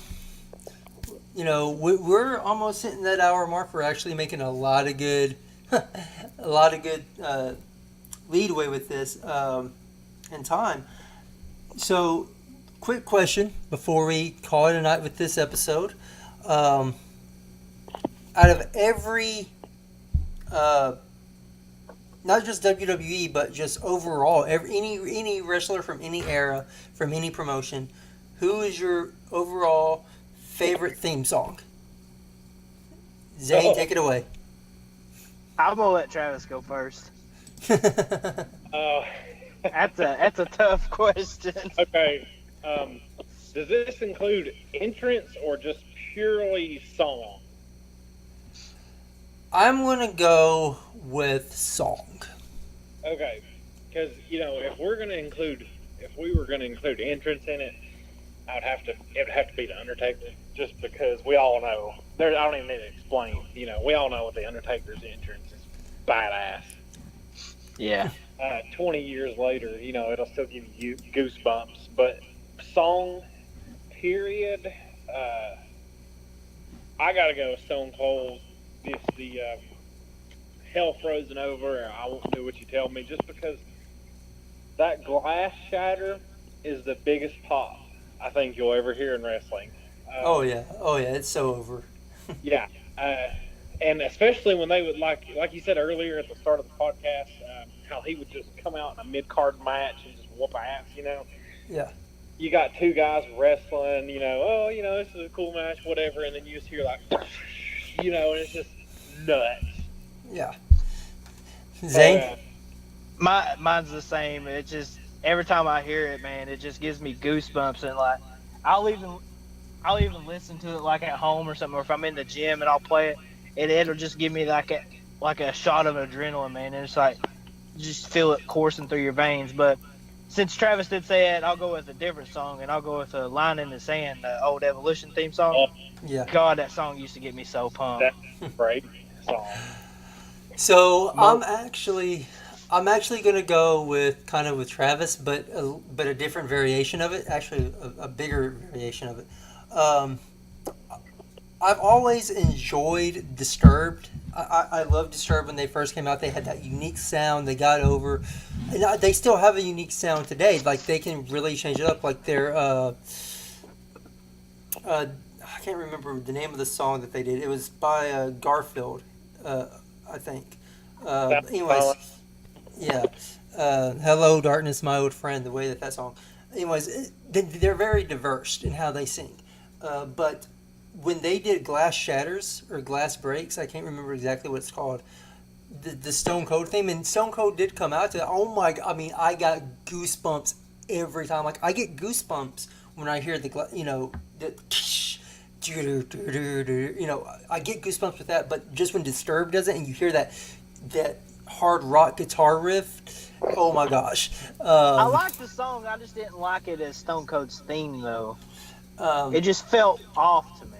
we're almost hitting that hour mark. We're actually making a lot of good, leadway with this in time. So, quick question before we call it a night with this episode. Out of every, not just WWE, but just overall, any wrestler from any era, from any promotion, who is your overall favorite theme song? Zane, take it away. I'm gonna let Travis go first. Uh, That's a tough question. okay. Does this include entrance or just purely song? I'm gonna go with song. Okay, because if we were gonna include entrance in it, it would have to be the Undertaker, just because we all know I don't even need to explain. We all know what the Undertaker's entrance is badass. Yeah. 20 years later, it'll still give you goosebumps. But song, period. I gotta go with Stone Cold. It's the Hell Frozen Over. I won't do what you tell me, just because that glass shatter is the biggest pop I think you'll ever hear in wrestling. Oh yeah, it's so over. Yeah, and especially when they would like you said earlier at the start of the podcast, how he would just come out in a mid-card match and just whoop ass. Yeah. You got two guys wrestling. This is a cool match, whatever, and then you just hear like, and it's just nuts. Yeah. Zane? Mine's the same. It just every time I hear it, man, it just gives me goosebumps, and like I'll even listen to it like at home or something, or if I'm in the gym and I'll play it, and it'll just give me like a shot of adrenaline, man, and it's like you just feel it coursing through your veins. But since Travis did say it, I'll go with a different song, and I'll go with a Line in the Sand, the old Evolution theme song. Yeah. God, that song used to get me so pumped. That's a great song. So I'm actually gonna go with Travis, but a different variation of it. Actually, a bigger variation of it. I've always enjoyed Disturbed. I love Disturbed when they first came out. They had that unique sound. They got over, and they still have a unique sound today. Like they can really change it up. Like their I can't remember the name of the song that they did. It was by Garfield, I think. Anyways, yeah. Hello, Darkness, My Old Friend. The way that song. Anyways, they're very diverse in how they sing. But when they did Glass Shatters or Glass Breaks, I can't remember exactly what it's called, the Stone Cold theme, and Stone Cold did come out to, oh my, I mean, I got goosebumps every time. Like, I get goosebumps when I hear the I get goosebumps with that, but just when Disturbed does it and you hear that hard rock guitar riff, oh my gosh. I like the song, I just didn't like it as Stone Cold's theme, though. It just felt off to me.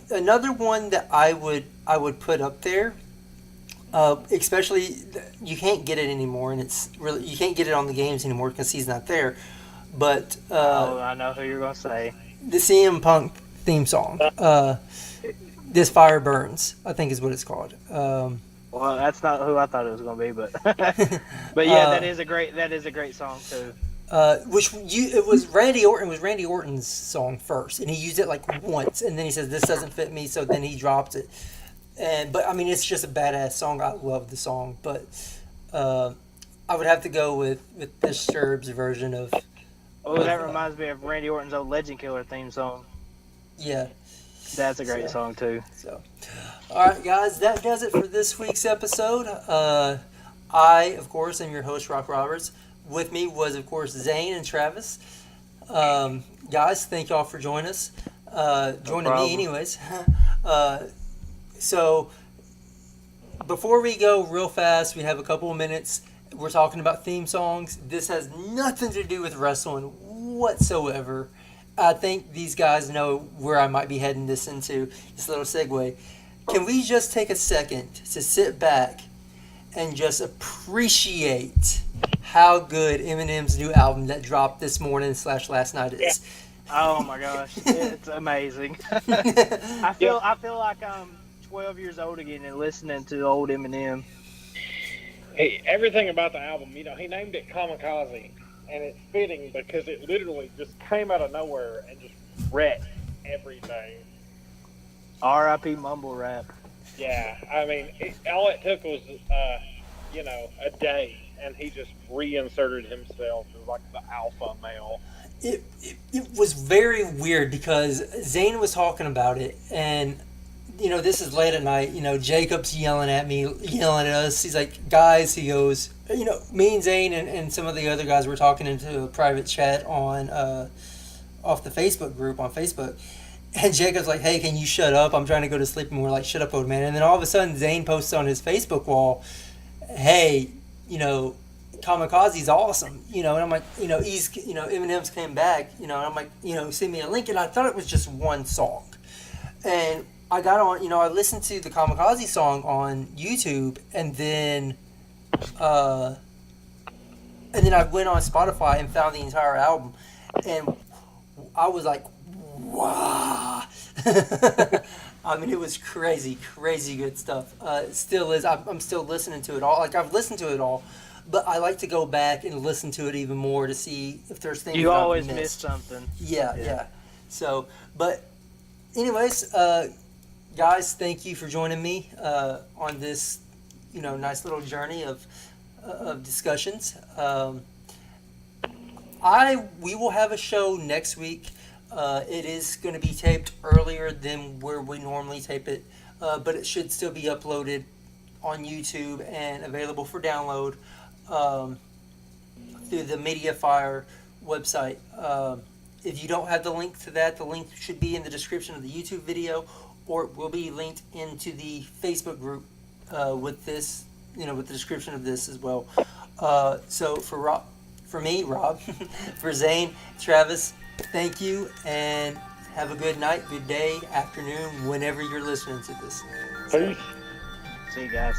Another one that I would put up there, especially you can't get it anymore, and it's really you can't get it on the games anymore because he's not there. But I know who you're gonna say. The CM Punk theme song, "This Fire Burns," I think is what it's called. Well, that's not who I thought it was gonna be, but but yeah, that is a great song too. It was Randy Orton. It was Randy Orton's song first, and he used it like once, and then he says this doesn't fit me, so then he dropped it. But I mean, it's just a badass song. I love the song, but I would have to go with Disturbed's version of. Oh, that reminds me of Randy Orton's old Legend Killer theme song. Yeah, that's a great song too. So, all right, guys, that does it for this week's episode. I, of course, am your host, Rock Roberts. With me was, of course, Zane and Travis. Guys, thank y'all for joining us. Joining me anyways. So, before we go real fast, we have a couple of minutes. We're talking about theme songs. This has nothing to do with wrestling whatsoever. I think these guys know where I might be heading this into, this little segue. Can we just take a second to sit back and just appreciate how good Eminem's new album that dropped this morning / last night is? Oh my gosh, it's amazing. I feel like I'm 12 years old again and listening to old Eminem. Hey, everything about the album, he named it Kamikaze, and it's fitting because it literally just came out of nowhere and just wrecked everything. R.I.P. Mumble Rap. Yeah, I mean, all it took was, a day, and he just reinserted himself as like the alpha male. It was very weird because Zane was talking about it, and this is late at night. Jacob's yelling at me, yelling at us. He's like, guys, he goes, me and Zane and some of the other guys were talking into a private chat on off the Facebook group on Facebook. And Jacob's like, hey, can you shut up? I'm trying to go to sleep. And we're like, shut up, old man. And then all of a sudden, Zane posts on his Facebook wall, hey, Kamikaze's awesome. And I'm like, he's, Eminem's came back, and I'm like, send me a link. And I thought it was just one song. And I got on, I listened to the Kamikaze song on YouTube, and then I went on Spotify and found the entire album. And I was like, wow. I mean, it was crazy good stuff. It still is. I'm still listening to it all. Like, I've listened to it all, but I like to go back and listen to it even more to see if there's things You that I've always missed. miss something. Yeah. So, but anyways, guys, thank you for joining me on this, nice little journey of discussions. We will have a show next week. It is going to be taped earlier than where we normally tape it, but it should still be uploaded on YouTube and available for download through the MediaFire website. If you don't have the link to that, the link should be in the description of the YouTube video, or it will be linked into the Facebook group with this, with the description of this as well. So for me, Rob, for Zane, Travis, thank you, and have a good night, good day, afternoon, whenever you're listening to this. Peace. See you guys.